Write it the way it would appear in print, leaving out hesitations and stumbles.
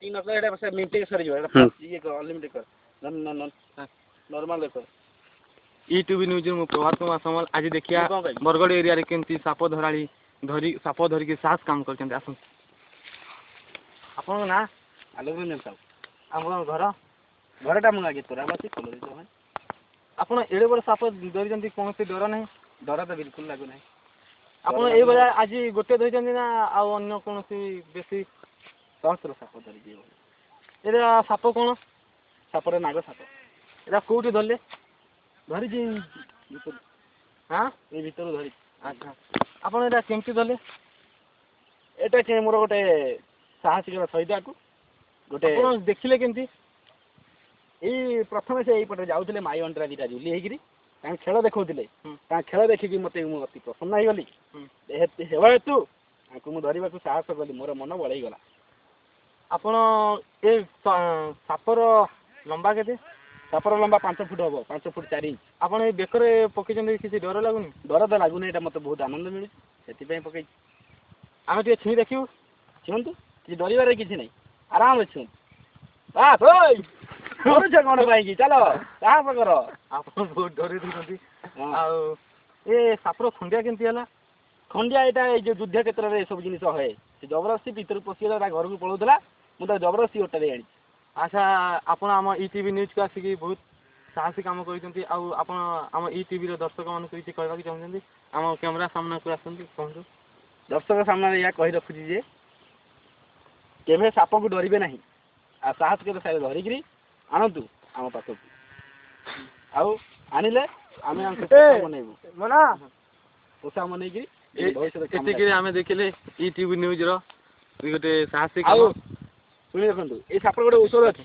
T नसला एटा से minute सरी जो एटा ये कर अनलिमिटेड कर नॉर्मल कर ईटीवी न्यूज मु प्रभात कुमार समल आज देखिया बरगड़ एरिया रे केमती साप धराली धरी साप धरी के साहस काम करछन आसन आपन ना आलोक रंजन साहब हम घर घरटा मंगा के तोरा बासी खोल दे तो आपन एडे बड़ साप धरि जंती कोन से डर नहीं डर तो बिल्कुल लागु नहीं आपन ए बजा आज गोटे धरि जंती ना आ अन्य कोन से बेसी सहस्र साप धरि दियो एरा साप कोन सापर नाग साप एरा कोठी धरले धरि जी हां ए भीतर धरि अच्छा आपन एरा केमती धरले एटा के मोर गोटे साहसिक सहित को गोटे आपन देखिले केमती ए प्रथम से एई पटे जाउतले माई अंटरा दिटा जुली हेगिरी तां खेल देखौतले तां खेल देखि मते मु अति प्रसन्न होई गली हेबा तू आकु मु धरिबा को साहस कली मोर मन बळै गला आपण ए सापर लंबा केते सापर लंबा 5 फुट हबो 5 फुट 4 इंच आपण ए बेकरे पकेचंदी किसी डर लागुनी डर तो लागुनी एटा मते बहुत आनंद मिलु सेति पय पकै आमे ते छी देखियो छुंतु कि डरिबारे किछि नै आराम छु आ ओय और जगण भाई की चलो कहां पर करो आपण बहुत डरे दिसंती आ ए सापर खंडिया केमती हला खंडिया एटा ए जो युद्ध क्षेत्र रे सब जिनिस होय से जबरदस्ती भीतर पसिला घर को पळौतला मु त जबरदस्ती ओटा दे आनी अच्छा आपण हम ईटीवी न्यूज का आसिकी बहुत साहसी काम करिसंती आ आपण हम ईटीवी रो दर्शक मन किछि कहबा कि चाहउछंती हम कैमरा सामने को आसंती कहू दर्शक सामने या कहि रखुची जे केमे साप को डरिबे नाही आ साहस के सारे धरिगिरी आनतु आम पाखु आउ आनिले आमे हम मनेबु मना ओसा मनेगी केते के आमे देखिले ईटीवी न्यूज रो गोटे साहसी आउ सुनि देखंतु ए साप गोटे औषध अछि